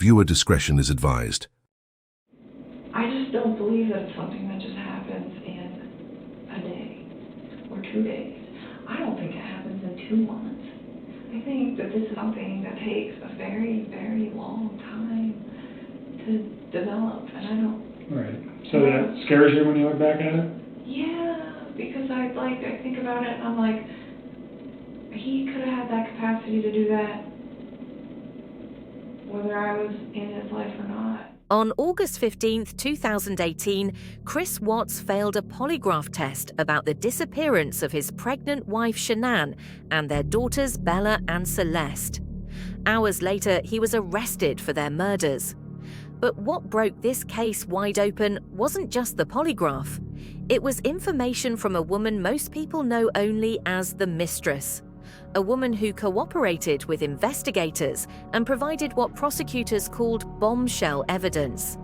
Viewer discretion is advised. I just don't believe that it's something that just happens in a day or 2 days. I don't think it happens in 2 months. I think that this is something that takes a very, very long time to develop, and I don't... Right. So that scares you when you look back at it? Yeah, because I think about it and I'm like, he could have had that capacity to do that whether I was in his life or not. On August 15th, 2018, Chris Watts failed a polygraph test about the disappearance of his pregnant wife Shanann and their daughters Bella and Celeste. Hours later, he was arrested for their murders. But what broke this case wide open wasn't just the polygraph. It was information from a woman most people know only as the mistress. A woman who cooperated with investigators and provided what prosecutors called bombshell evidence.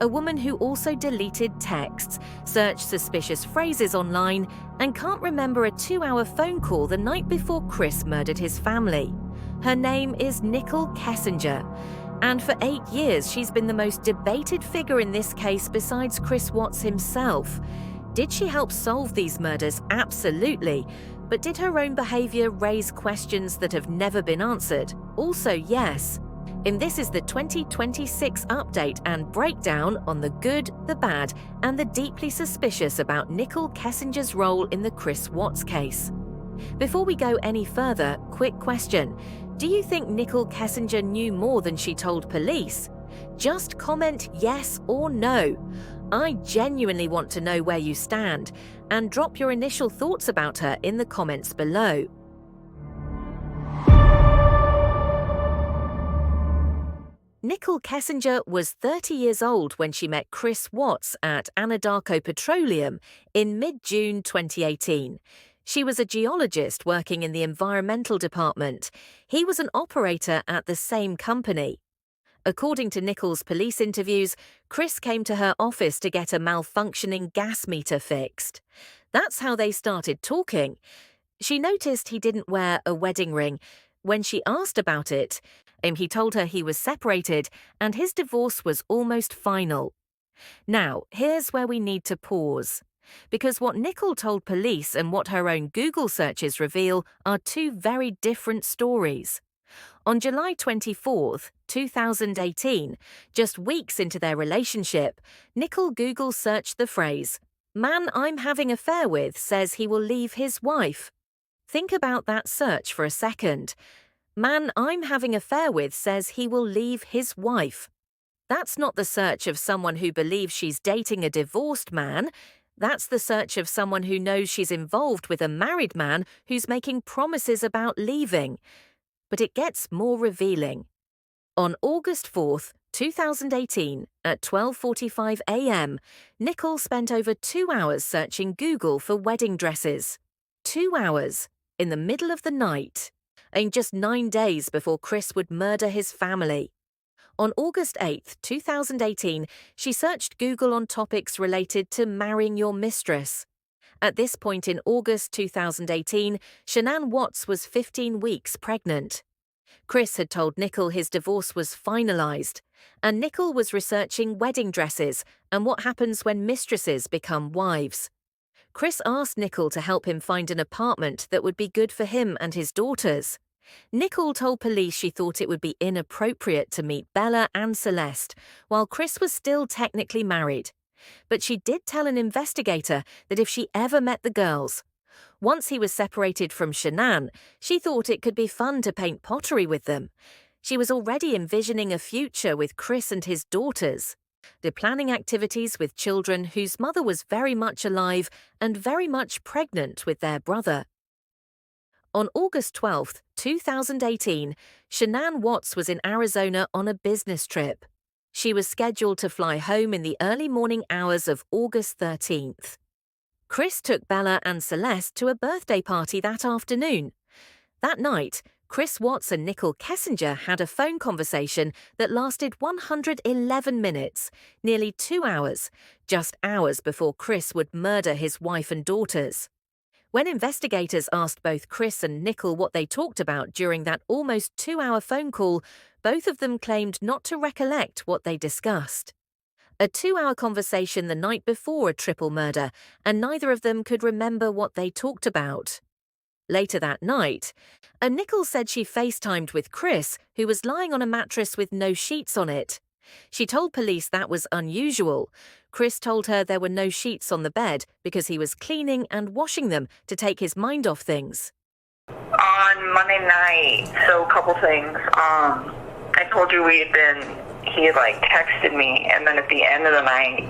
A woman who also deleted texts, searched suspicious phrases online, and can't remember a 2-hour phone call the night before Chris murdered his family. Her name is Nichol Kessinger, and for 8 years she's been the most debated figure in this case besides Chris Watts himself. Did she help solve these murders? Absolutely. But did her own behavior raise questions that have never been answered? Also, yes. And this is the 2026 update and breakdown on the good, the bad, and the deeply suspicious about Nichol Kessinger's role in the Chris Watts case. Before we go any further, quick question. Do you think Nichol Kessinger knew more than she told police? Just comment yes or no. I genuinely want to know where you stand, and drop your initial thoughts about her in the comments below. Nichol Kessinger was 30 years old when she met Chris Watts at Anadarko Petroleum in mid-June 2018. She was a geologist working in the environmental department. He was an operator at the same company. According to Nichol's police interviews, Chris came to her office to get a malfunctioning gas meter fixed. That's how they started talking. She noticed he didn't wear a wedding ring. When she asked about it, he told her he was separated and his divorce was almost final. Now, here's where we need to pause. Because what Nichol told police and what her own Google searches reveal are two very different stories. On July 24th, 2018, just weeks into their relationship, Nichol Google searched the phrase, "Man I'm having affair with says he will leave his wife." Think about that search for a second. Man I'm having affair with says he will leave his wife. That's not the search of someone who believes she's dating a divorced man. That's the search of someone who knows she's involved with a married man who's making promises about leaving. But it gets more revealing. On August 4th, 2018, at 12:45 a.m., Nichol spent over 2 hours searching Google for wedding dresses. 2 hours, in the middle of the night, and just 9 days before Chris would murder his family. On August 8th, 2018, she searched Google on topics related to marrying your mistress. At this point in August 2018, Shanann Watts was 15 weeks pregnant. Chris had told Nichol his divorce was finalized, and Nichol was researching wedding dresses and what happens when mistresses become wives. Chris asked Nichol to help him find an apartment that would be good for him and his daughters. Nichol told police she thought it would be inappropriate to meet Bella and Celeste while Chris was still technically married. But she did tell an investigator that if she ever met the girls, once he was separated from Shanann, she thought it could be fun to paint pottery with them. She was already envisioning a future with Chris and his daughters. They're planning activities with children whose mother was very much alive and very much pregnant with their brother. On August 12th, 2018, Shanann Watts was in Arizona on a business trip. She was scheduled to fly home in the early morning hours of August 13th. Chris took Bella and Celeste to a birthday party that afternoon. That night, Chris Watts and Nichol Kessinger had a phone conversation that lasted 111 minutes, nearly 2 hours, just hours before Chris would murder his wife and daughters. When investigators asked both Chris and Nichol what they talked about during that almost 2-hour phone call, both of them claimed not to recollect what they discussed. A 2-hour conversation the night before a triple murder, and neither of them could remember what they talked about. Later that night, Nichol said she FaceTimed with Chris, who was lying on a mattress with no sheets on it. She told police that was unusual. Chris told her there were no sheets on the bed because he was cleaning and washing them to take his mind off things. On Monday night, so a couple things. I told you he had like texted me, and then at the end of the night,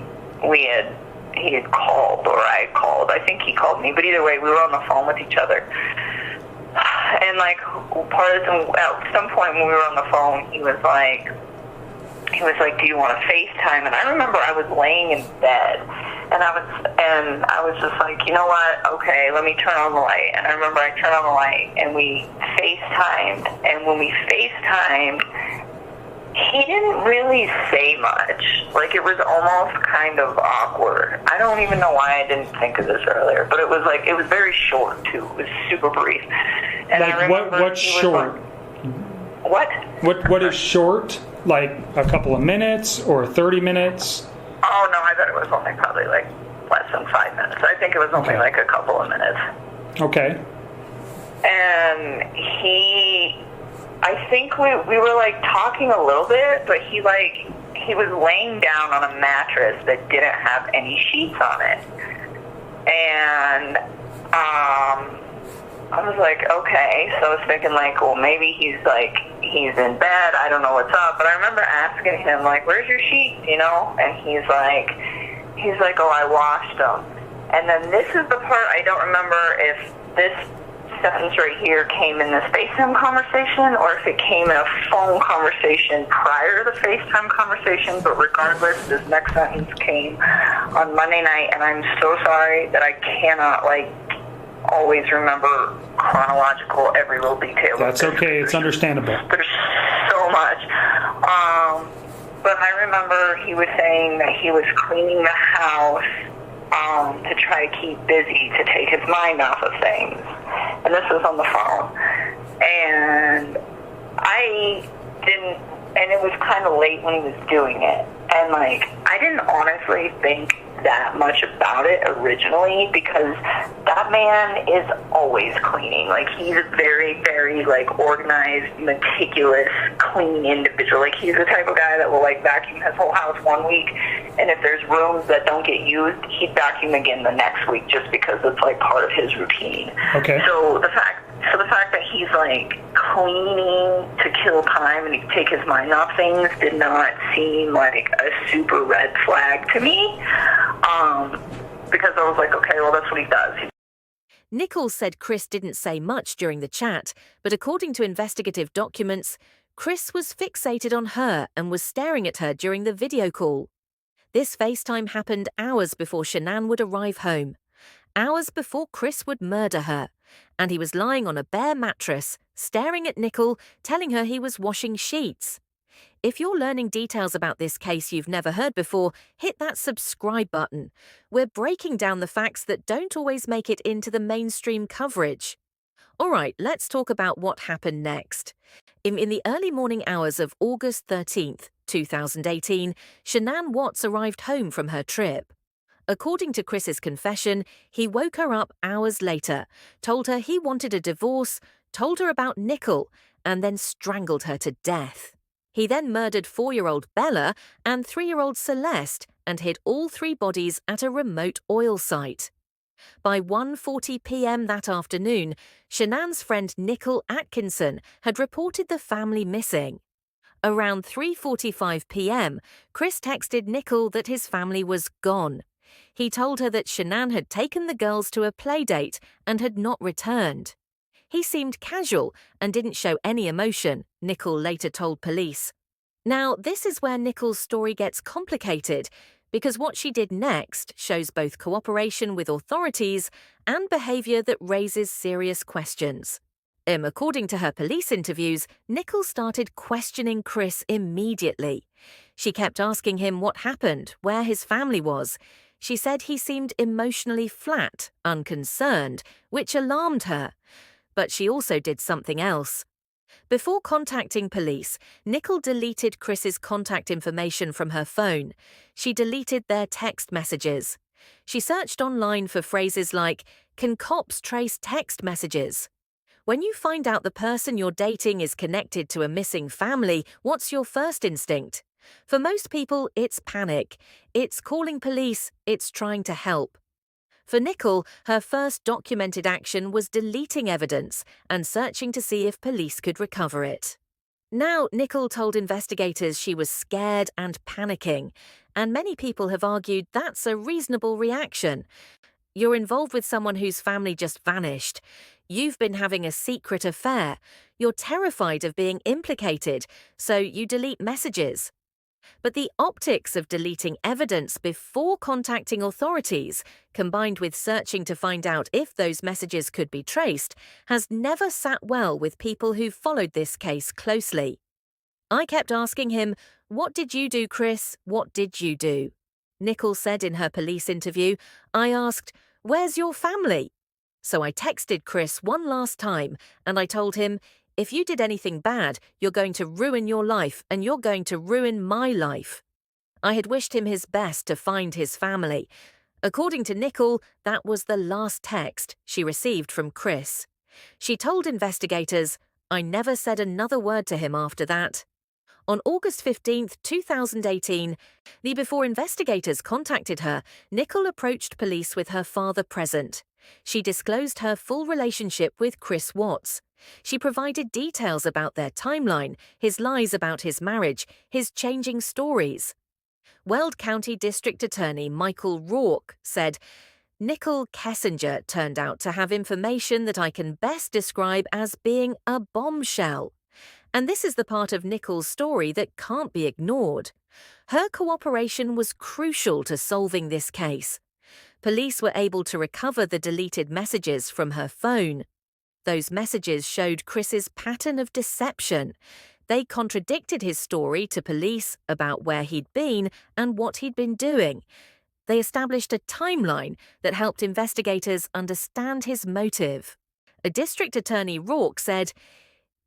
he had called, or I had called. I think he called me, but either way, we were on the phone with each other. And like at some point when we were on the phone, he was like, do you want to FaceTime? And I remember I was laying in bed, and I was just like, you know what? Okay, let me turn on the light. And I remember I turned on the light, and we FaceTimed. And when we FaceTimed, he didn't really say much. Like, it was almost kind of awkward. I don't even know why I didn't think of this earlier, but it was very short too. It was super brief. And like, I remember what's short? What is short? Like a couple of minutes or 30 minutes? Oh no, I bet it was only probably like less than 5 minutes. I think it was only like a couple of minutes. Okay. And I think we were like talking a little bit, but he was laying down on a mattress that didn't have any sheets on it. And I was like, okay. So I was thinking like, well, maybe he's in bed. I don't know what's up. But I remember asking him like, where's your sheets, you know? And he's like, oh, I washed them. And then this is the part I don't remember if this sentence right here came in this FaceTime conversation or if it came in a phone conversation prior to the FaceTime conversation, but regardless, this next sentence came on Monday night, and I'm so sorry that I cannot always remember chronological every little detail. That's okay, it's understandable. There's so much. But I remember he was saying that he was cleaning the house to try to keep busy, to take his mind off of things. And this was on the phone. And it was kind of late when he was doing it. And I didn't honestly think that much about it originally, because that man is always cleaning. He's a very, very organized, meticulous, clean individual. He's the type of guy that will vacuum his whole house one week, and if there's rooms that don't get used, he'd vacuum again the next week, just because it's part of his routine. Okay. So the fact that he's cleaning to kill time and to take his mind off things did not seem like a super red flag to me, because I was like, okay, well, that's what he does. Nichol said Chris didn't say much during the chat, but according to investigative documents, Chris was fixated on her and was staring at her during the video call. This FaceTime happened hours before Shanann would arrive home, hours before Chris would murder her, and he was lying on a bare mattress, staring at Nichol, telling her he was washing sheets. If you're learning details about this case you've never heard before, hit that subscribe button. We're breaking down the facts that don't always make it into the mainstream coverage. All right, let's talk about what happened next. In the early morning hours of August 13th, 2018, Shanann Watts arrived home from her trip. According to Chris's confession, he woke her up hours later, told her he wanted a divorce, told her about Nichol, and then strangled her to death. He then murdered 4-year-old Bella and 3-year-old Celeste and hid all 3 bodies at a remote oil site. By 1:40 p.m. that afternoon, Shanann's friend Nichol Atkinson had reported the family missing. Around 3:45 p.m., Chris texted Nichol that his family was gone. He told her that Shanann had taken the girls to a playdate and had not returned. He seemed casual and didn't show any emotion, Nichol later told police. Now, this is where Nichol's story gets complicated, because what she did next shows both cooperation with authorities and behavior that raises serious questions. According to her police interviews, Nichol started questioning Chris immediately. She kept asking him what happened, where his family was. She said he seemed emotionally flat, unconcerned, which alarmed her. But she also did something else. Before contacting police, Nichol deleted Chris's contact information from her phone. She deleted their text messages. She searched online for phrases like, "Can cops trace text messages?" When you find out the person you're dating is connected to a missing family, what's your first instinct? For most people, it's panic. It's calling police. It's trying to help. For Nichol, her first documented action was deleting evidence and searching to see if police could recover it. Now, Nichol told investigators she was scared and panicking, and many people have argued that's a reasonable reaction. You're involved with someone whose family just vanished. You've been having a secret affair. You're terrified of being implicated, so you delete messages. But the optics of deleting evidence before contacting authorities, combined with searching to find out if those messages could be traced, has never sat well with people who've followed this case closely. I kept asking him, "What did you do, Chris? What did you do?" Nichol said in her police interview, "I asked, 'Where's your family?' So I texted Chris one last time and I told him, 'If you did anything bad, you're going to ruin your life and you're going to ruin my life.' I had wished him his best to find his family. According to Nichol, that was the last text she received from Chris. She told investigators, 'I never said another word to him after that.' On August 15, 2018, before investigators contacted her, Nichol approached police with her father present. She disclosed her full relationship with Chris Watts. She provided details about their timeline, his lies about his marriage, his changing stories. Weld County District Attorney Michael Rourke said, "Nichol Kessinger turned out to have information that I can best describe as being a bombshell." And this is the part of Nichol's story that can't be ignored. Her cooperation was crucial to solving this case. Police were able to recover the deleted messages from her phone. Those messages showed Chris's pattern of deception. They contradicted his story to police about where he'd been and what he'd been doing. They established a timeline that helped investigators understand his motive. A district attorney Rourke said,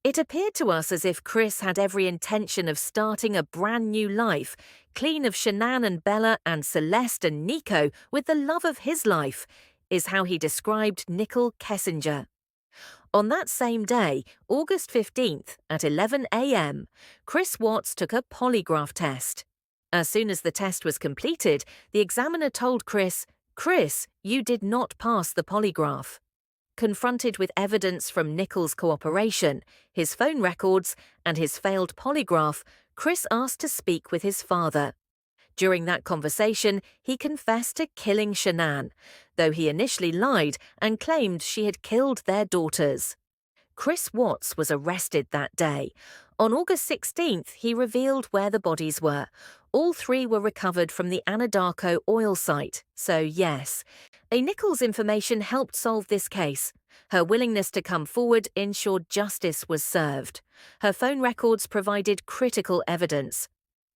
"It appeared to us as if Chris had every intention of starting a brand new life, clean of Shanann and Bella and Celeste and Nico with the love of his life," is how he described Nichol Kessinger. On that same day, August 15th, at 11 a.m., Chris Watts took a polygraph test. As soon as the test was completed, the examiner told Chris, "Chris, you did not pass the polygraph." Confronted with evidence from Nichol's cooperation, his phone records, and his failed polygraph, Chris asked to speak with his father. During that conversation, he confessed to killing Shanann, though he initially lied and claimed she had killed their daughters. Chris Watts was arrested that day. On August 16th, he revealed where the bodies were. All three were recovered from the Anadarko oil site, so yes. Nichol's information helped solve this case. Her willingness to come forward ensured justice was served. Her phone records provided critical evidence.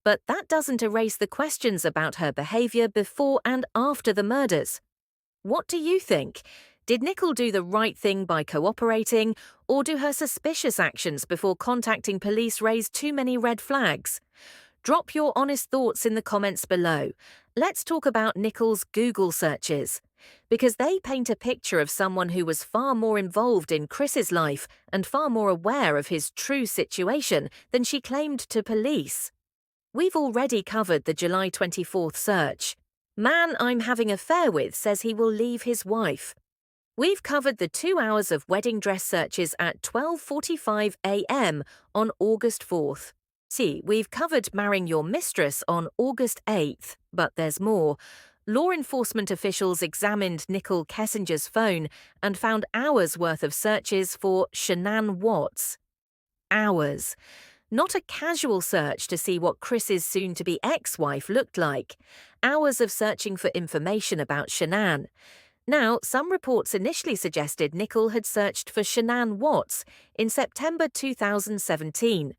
But that doesn't erase the questions about her behavior before and after the murders. What do you think? Did Nichol do the right thing by cooperating, or do her suspicious actions before contacting police raise too many red flags? Drop your honest thoughts in the comments below. Let's talk about Nichol's Google searches, because they paint a picture of someone who was far more involved in Chris's life and far more aware of his true situation than she claimed to police. We've already covered the July 24th search. Man I'm having an affair with says he will leave his wife. We've covered the 2 hours of wedding dress searches at 12:45 a.m. on August 4th. See, we've covered marrying your mistress on August 8th, but there's more. Law enforcement officials examined Nichol Kessinger's phone and found hours' worth of searches for Shanann Watts. Hours. Not a casual search to see what Chris's soon-to-be ex-wife looked like. Hours of searching for information about Shanann. Now, some reports initially suggested Nichol had searched for Shanann Watts in September 2017,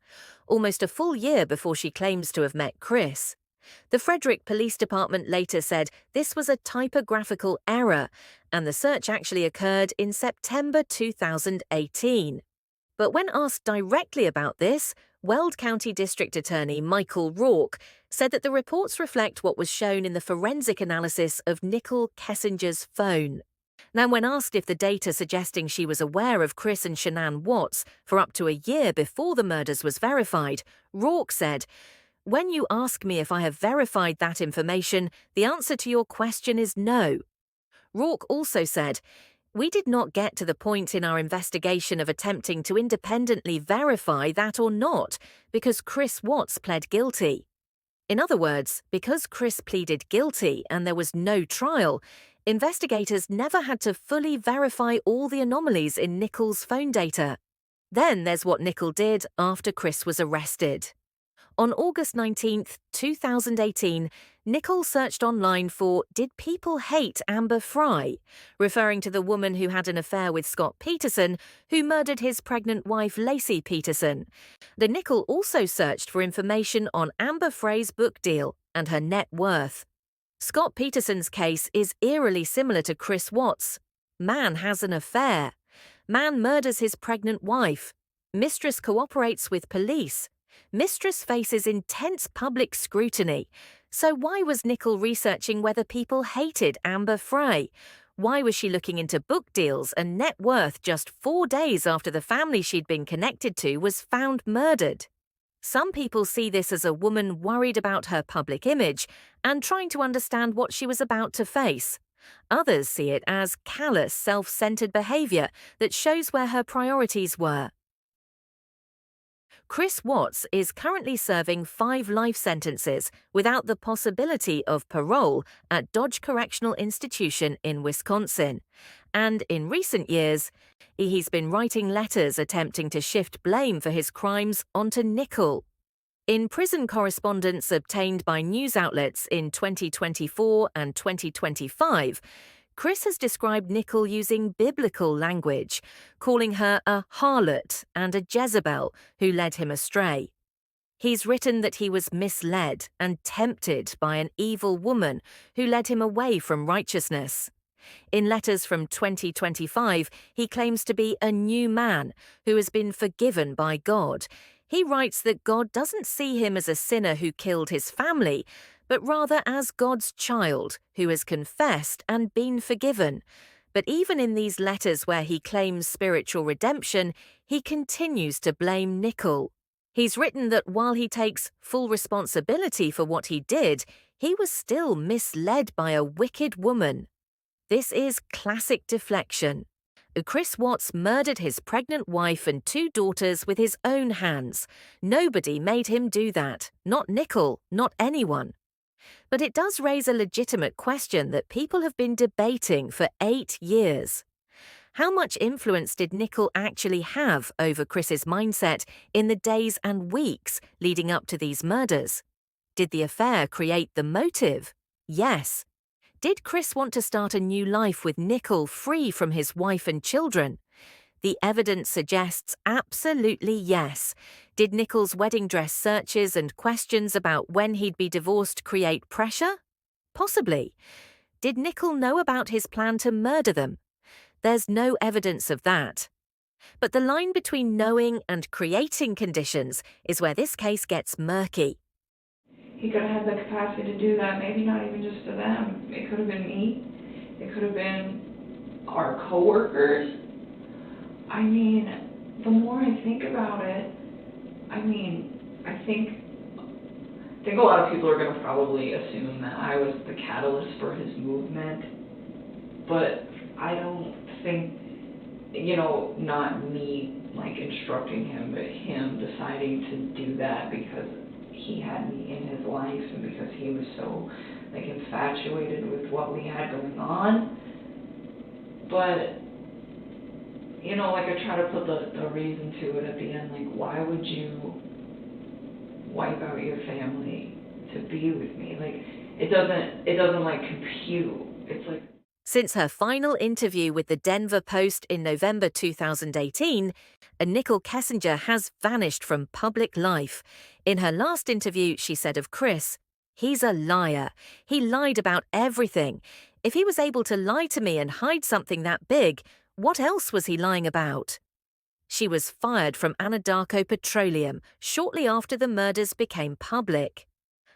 almost a full year before she claims to have met Chris. The Frederick Police Department later said this was a typographical error, and the search actually occurred in September 2018. But when asked directly about this, Weld County District Attorney Michael Rourke said that the reports reflect what was shown in the forensic analysis of Nichol Kessinger's phone. Now, when asked if the data suggesting she was aware of Chris and Shanann Watts for up to a year before the murders was verified, Rourke said, "When you ask me if I have verified that information, the answer to your question is no." Rourke also said, "We did not get to the point in our investigation of attempting to independently verify that or not, because Chris Watts pled guilty." In other words, because Chris pleaded guilty and there was no trial, investigators never had to fully verify all the anomalies in Nichol's phone data. Then there's what Nichol did after Chris was arrested. On August 19, 2018, Nichol searched online for "Did people hate Amber Fry?", referring to the woman who had an affair with Scott Peterson, who murdered his pregnant wife Lacey Peterson. The Nichol also searched for information on Amber Fray's book deal and her net worth. Scott Peterson's case is eerily similar to Chris Watts. Man has an affair. Man murders his pregnant wife. Mistress cooperates with police. Mistress faces intense public scrutiny. So why was Nichol researching whether people hated Amber Fray? Why was she looking into book deals and net worth just 4 days after the family she'd been connected to was found murdered? Some people see this as a woman worried about her public image and trying to understand what she was about to face. Others see it as callous, self-centered behavior that shows where her priorities were. Chris Watts is currently serving 5 life sentences without the possibility of parole at Dodge Correctional Institution in Wisconsin. And in recent years, he's been writing letters attempting to shift blame for his crimes onto Nichol. In prison correspondence obtained by news outlets in 2024 and 2025, Chris has described Nichol using biblical language, calling her a harlot and a Jezebel who led him astray. He's written that he was misled and tempted by an evil woman who led him away from righteousness. In letters from 2025, he claims to be a new man who has been forgiven by God. He writes that God doesn't see him as a sinner who killed his family, but rather as God's child who has confessed and been forgiven. But even in these letters where he claims spiritual redemption, he continues to blame Nichol. He's written that while he takes full responsibility for what he did, he was still misled by a wicked woman. This is classic deflection. Chris Watts murdered his pregnant wife and 2 daughters with his own hands. Nobody made him do that. Not Nichol, not anyone. But it does raise a legitimate question that people have been debating for 8 years. How much influence did Nichol actually have over Chris's mindset in the days and weeks leading up to these murders? Did the affair create the motive? Yes. Did Chris want to start a new life with Nichol free from his wife and children? The evidence suggests absolutely yes. Did Nichol's wedding dress searches and questions about when he'd be divorced create pressure? Possibly. Did Nichol know about his plan to murder them? There's no evidence of that. But the line between knowing and creating conditions is where this case gets murky. He could have had the capacity to do that, maybe not even just to them. It could have been me. It could have been our coworkers. I mean, the more I think about it, I think a lot of people are going to probably assume that I was the catalyst for his movement. But I don't think, not me, instructing him, but him deciding to do that because he had me in his life and because he was so, infatuated with what we had going on. But, I try to put the reason to it at the end, why would you wipe out your family to be with me? It doesn't compute. It's Since her final interview with the Denver Post in November 2018, Nichol Kessinger has vanished from public life. In her last interview, she said of Chris, He's a liar. He lied about everything. If he was able to lie to me and hide something that big, what else was he lying about? She was fired from Anadarko Petroleum shortly after the murders became public.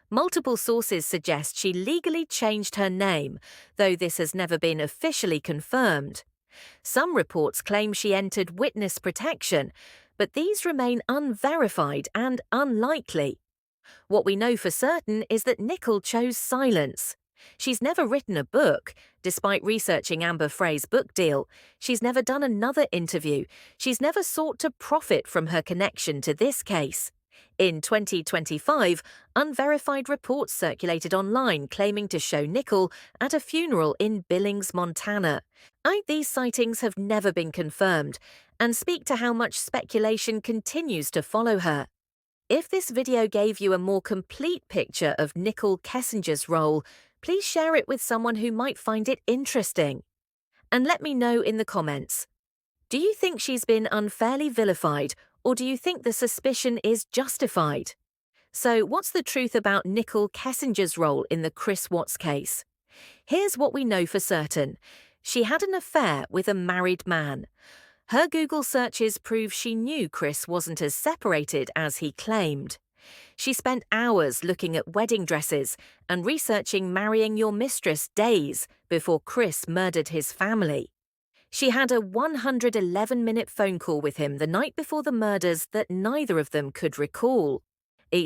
Multiple sources suggest she legally changed her name, though this has never been officially confirmed. Some reports claim she entered witness protection, but these remain unverified and unlikely. What we know for certain is that Nichol chose silence. She's never written a book. Despite researching Amber Frey's book deal, she's never done another interview. She's never sought to profit from her connection to this case. In 2025, unverified reports circulated online claiming to show Nichol at a funeral in Billings, Montana. These sightings have never been confirmed and speak to how much speculation continues to follow her. If this video gave you a more complete picture of Nichol Kessinger's role, please share it with someone who might find it interesting. And let me know in the comments. Do you think she's been unfairly vilified, or do you think the suspicion is justified? So what's the truth about Nichol Kessinger's role in the Chris Watts case? Here's what we know for certain. She had an affair with a married man. Her Google searches prove she knew Chris wasn't as separated as he claimed. She spent hours looking at wedding dresses and researching marrying your mistress days before Chris murdered his family. She had a 111-minute phone call with him the night before the murders that neither of them could recall.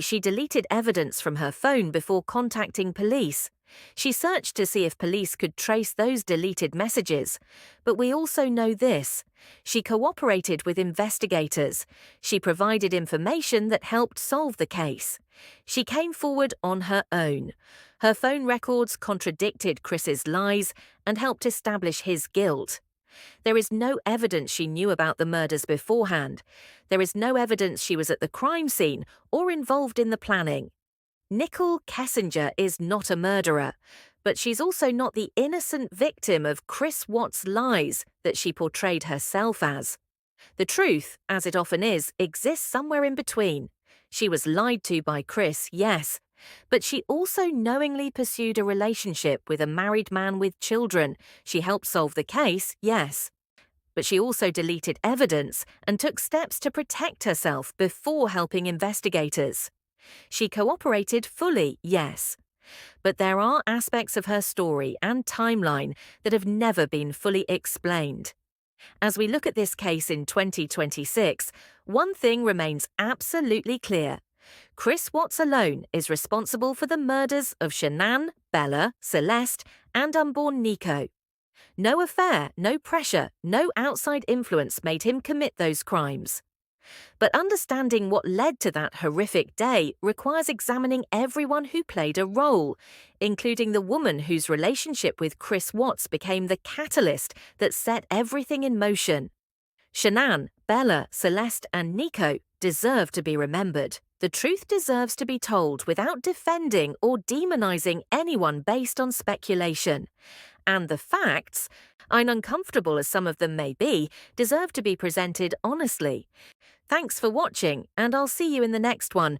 She deleted evidence from her phone before contacting police. She searched to see if police could trace those deleted messages. But we also know this. She cooperated with investigators. She provided information that helped solve the case. She came forward on her own. Her phone records contradicted Chris's lies and helped establish his guilt. There is no evidence she knew about the murders beforehand. There is no evidence she was at the crime scene or involved in the planning. Nichol Kessinger is not a murderer, but she's also not the innocent victim of Chris Watts' lies that she portrayed herself as. The truth, as it often is, exists somewhere in between. She was lied to by Chris, yes, but she also knowingly pursued a relationship with a married man with children. She helped solve the case, yes. But she also deleted evidence and took steps to protect herself before helping investigators. She cooperated fully, yes. But there are aspects of her story and timeline that have never been fully explained. As we look at this case in 2026, one thing remains absolutely clear. Chris Watts alone is responsible for the murders of Shanann, Bella, Celeste, and unborn Nico. No affair, no pressure, no outside influence made him commit those crimes. But understanding what led to that horrific day requires examining everyone who played a role, including the woman whose relationship with Chris Watts became the catalyst that set everything in motion. Shanann, Bella, Celeste, and Nico deserve to be remembered. The truth deserves to be told without defending or demonizing anyone based on speculation. And the facts, uncomfortable as some of them may be, deserve to be presented honestly. Thanks for watching, and I'll see you in the next one.